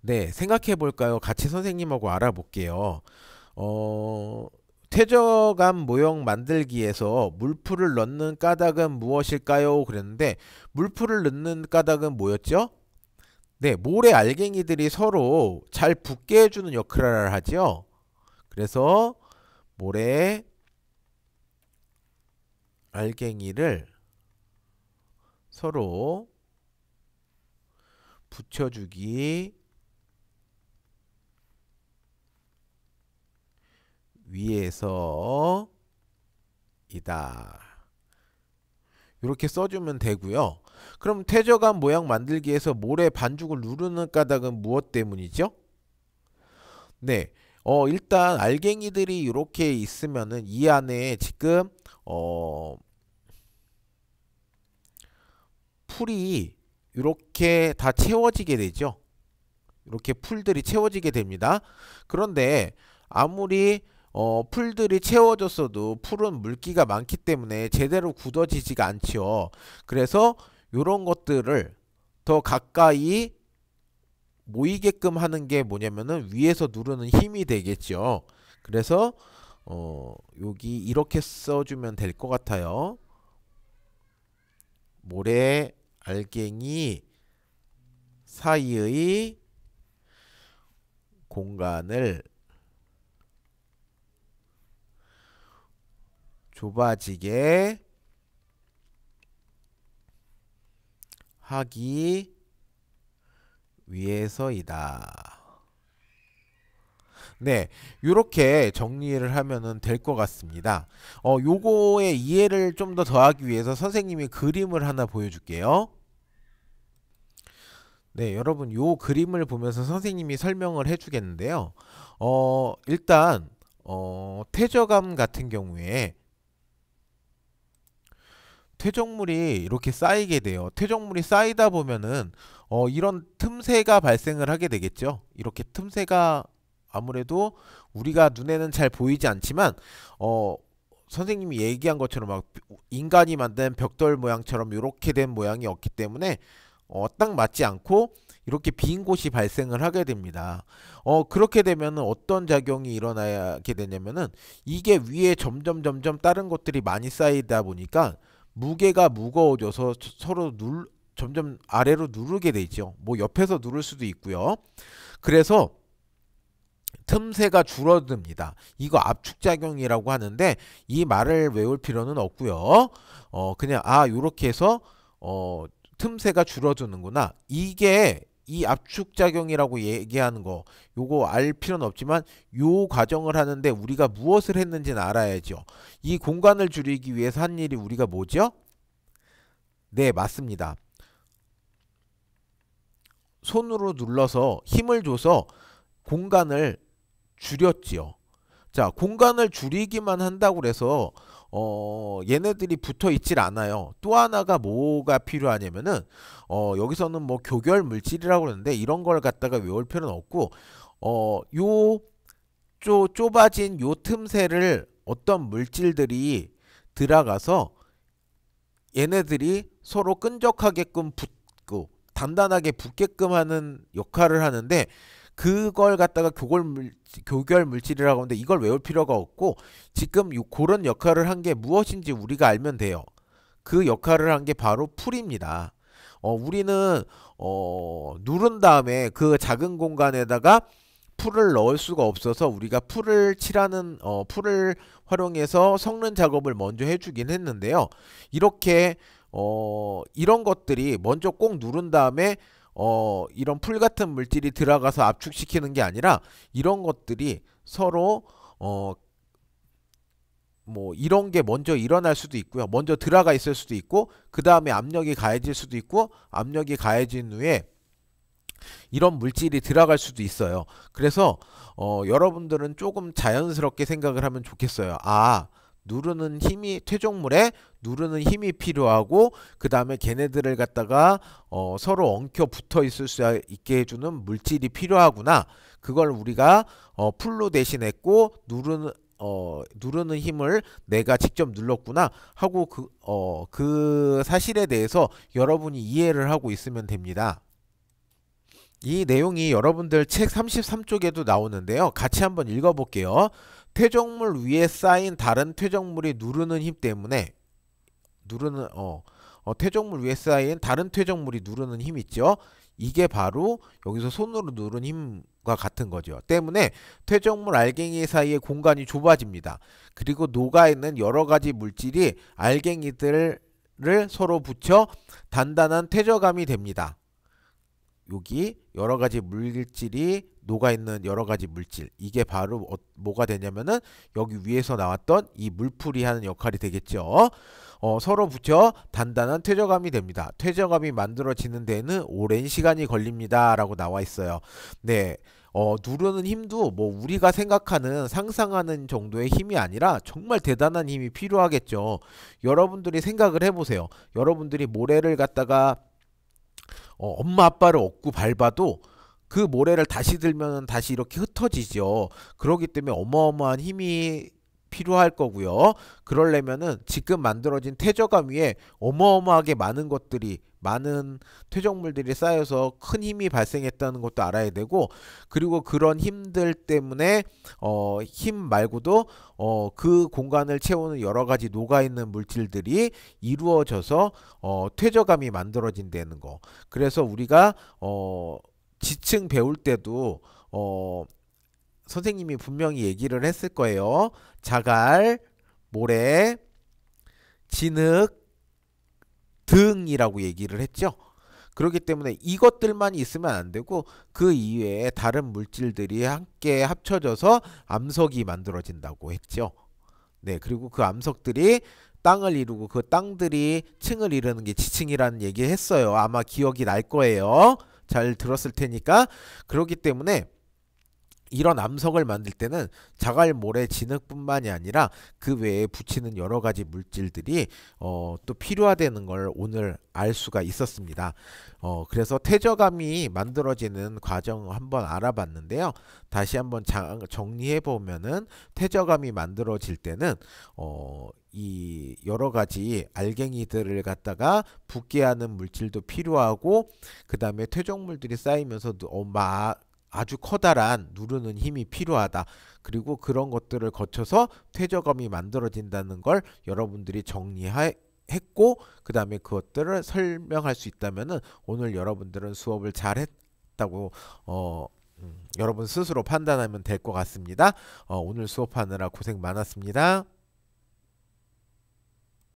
네, 생각해 볼까요? 같이 선생님하고 알아볼게요. 퇴적암 모형 만들기에서 물풀을 넣는 까닭은 무엇일까요? 그랬는데 물풀을 넣는 까닭은 뭐였죠? 네, 모래 알갱이들이 서로 잘 붙게 해주는 역할을 하죠. 그래서 모래 알갱이를 서로 붙여주기 위해서이다. 이렇게 써주면 되고요. 그럼 퇴적암 모양 만들기에서 모래 반죽을 누르는 까닭은 무엇 때문이죠? 네, 일단 알갱이들이 이렇게 있으면은 이 안에 지금 어, 풀이 이렇게 다 채워지게 되죠. 이렇게 풀들이 채워지게 됩니다. 그런데 아무리 풀들이 채워졌어도 풀은 물기가 많기 때문에 제대로 굳어지지가 않죠. 그래서 이런 것들을 더 가까이 모이게끔 하는 게 뭐냐면은 위에서 누르는 힘이 되겠죠. 그래서 여기 이렇게 써주면 될 것 같아요. 모래 알갱이 사이의 공간을 좁아지게 하기 위해서이다. 네, 이렇게 정리를 하면은 될 것 같습니다. 요거의 이해를 좀 더 더하기 위해서 선생님이 그림을 하나 보여줄게요. 네, 여러분 요 그림을 보면서 선생님이 설명을 해주겠는데요. 일단 퇴적암 같은 경우에 퇴적물이 이렇게 쌓이게 돼요. 퇴적물이 쌓이다 보면은 이런 틈새가 발생을 하게 되겠죠. 이렇게 틈새가 아무래도 우리가 눈에는 잘 보이지 않지만 선생님이 얘기한 것처럼 막 인간이 만든 벽돌 모양처럼 이렇게 된 모양이 없기 때문에 딱 맞지 않고 이렇게 빈 곳이 발생을 하게 됩니다. 그렇게 되면 어떤 작용이 일어나게 되냐면은 이게 위에 점점 다른 것들이 많이 쌓이다 보니까 무게가 무거워져서 서로 점점 아래로 누르게 되죠. 뭐 옆에서 누를 수도 있고요. 그래서 틈새가 줄어듭니다. 이거 압축작용이라고 하는데 이 말을 외울 필요는 없고요. 그냥 요렇게 해서 틈새가 줄어드는구나. 이게 이 압축작용이라고 얘기하는 거 요거 알 필요는 없지만 요 과정을 하는데 우리가 무엇을 했는지는 알아야죠. 이 공간을 줄이기 위해서 한 일이 우리가 뭐죠? 네, 맞습니다. 손으로 눌러서 힘을 줘서 공간을 줄였지요. 자, 공간을 줄이기만 한다고 그래서 얘네들이 붙어 있질 않아요. 또 하나가 뭐가 필요하냐면은 여기서는 뭐 교결 물질이라고 그러는데 이런 걸 갖다가 외울 필요는 없고 요 좁아진 요 틈새를 어떤 물질들이 들어가서 얘네들이 서로 끈적하게끔 붙고 단단하게 붙게끔 하는 역할을 하는데 그걸 갖다가 교결 물질이라고 하는데 이걸 외울 필요가 없고 지금 그런 역할을 한 게 무엇인지 우리가 알면 돼요. 그 역할을 한 게 바로 풀입니다. 우리는 누른 다음에 그 작은 공간에다가 풀을 넣을 수가 없어서 우리가 풀을 칠하는 풀을 활용해서 섞는 작업을 먼저 해주긴 했는데요. 이렇게 이런 것들이 먼저 꼭 누른 다음에 이런 풀 같은 물질이 들어가서 압축시키는 게 아니라 이런 것들이 서로 뭐 이런 게 먼저 일어날 수도 있고요. 먼저 들어가 있을 수도 있고 그 다음에 압력이 가해질 수도 있고 압력이 가해진 후에 이런 물질이 들어갈 수도 있어요. 그래서 여러분들은 조금 자연스럽게 생각을 하면 좋겠어요. 누르는 힘이 퇴적물에 누르는 힘이 필요하고 그 다음에 걔네들을 갖다가 서로 엉켜 붙어 있을 수 있게 해주는 물질이 필요하구나. 그걸 우리가 풀로 대신했고 누르는 힘을 내가 직접 눌렀구나 하고 그 사실에 대해서 여러분이 이해를 하고 있으면 됩니다. 이 내용이 여러분들 책 33쪽에도 나오는데요. 같이 한번 읽어볼게요. 퇴적물 위에 쌓인 다른 퇴적물이 누르는 힘 때문에 퇴적물 위에 쌓인 다른 퇴적물이 누르는 힘 있죠. 이게 바로 여기서 손으로 누른 힘과 같은 거죠. 때문에 퇴적물 알갱이 사이의 공간이 좁아집니다. 그리고 녹아있는 여러 가지 물질이 알갱이들을 서로 붙여 단단한 퇴적암이 됩니다. 여기 여러 가지 물질이 녹아있는 여러 가지 물질, 이게 바로 뭐가 되냐면은 여기 위에서 나왔던 이 물풀이 하는 역할이 되겠죠. 서로 붙여 단단한 퇴적암이 됩니다. 퇴적암이 만들어지는 데에는 오랜 시간이 걸립니다 라고 나와 있어요. 네, 누르는 힘도 뭐 우리가 생각하는 상상하는 정도의 힘이 아니라 정말 대단한 힘이 필요하겠죠. 여러분들이 생각을 해보세요. 여러분들이 모래를 갖다가 엄마 아빠를 업고 밟아도 그 모래를 다시 들면 다시 이렇게 흩어지죠. 그렇기 때문에 어마어마한 힘이 필요할 거고요. 그러려면은 지금 만들어진 퇴적암 위에 어마어마하게 많은 퇴적물들이 쌓여서 큰 힘이 발생했다는 것도 알아야 되고, 그리고 그런 힘들 때문에 힘 말고도 그 공간을 채우는 여러 가지 녹아있는 물질들이 이루어져서 퇴적암이 만들어진다는 거. 그래서 우리가 지층 배울 때도 선생님이 분명히 얘기를 했을 거예요. 자갈, 모래, 진흙, 등이라고 얘기를 했죠. 그렇기 때문에 이것들만 있으면 안 되고 그 이외에 다른 물질들이 함께 합쳐져서 암석이 만들어진다고 했죠. 네, 그리고 그 암석들이 땅을 이루고 그 땅들이 층을 이루는 게 지층이라는 얘기 했어요. 아마 기억이 날 거예요. 잘 들었을 테니까. 그렇기 때문에 이런 암석을 만들 때는 자갈, 모래, 진흙뿐만이 아니라 그 외에 붙이는 여러 가지 물질들이 또 필요하다는 걸 오늘 알 수가 있었습니다. 그래서 퇴적암이 만들어지는 과정을 한번 알아봤는데요. 다시 한번 정리해 보면은 퇴적암이 만들어질 때는 이 여러 가지 알갱이들을 갖다가 붙게 하는 물질도 필요하고, 그 다음에 퇴적물들이 쌓이면서 아주 커다란 누르는 힘이 필요하다. 그리고 그런 것들을 거쳐서 퇴적암이 만들어진다는 걸 여러분들이 정리했고, 그 다음에 그것들을 설명할 수 있다면은 오늘 여러분들은 수업을 잘 했다고 여러분 스스로 판단하면 될 것 같습니다. 오늘 수업하느라 고생 많았습니다.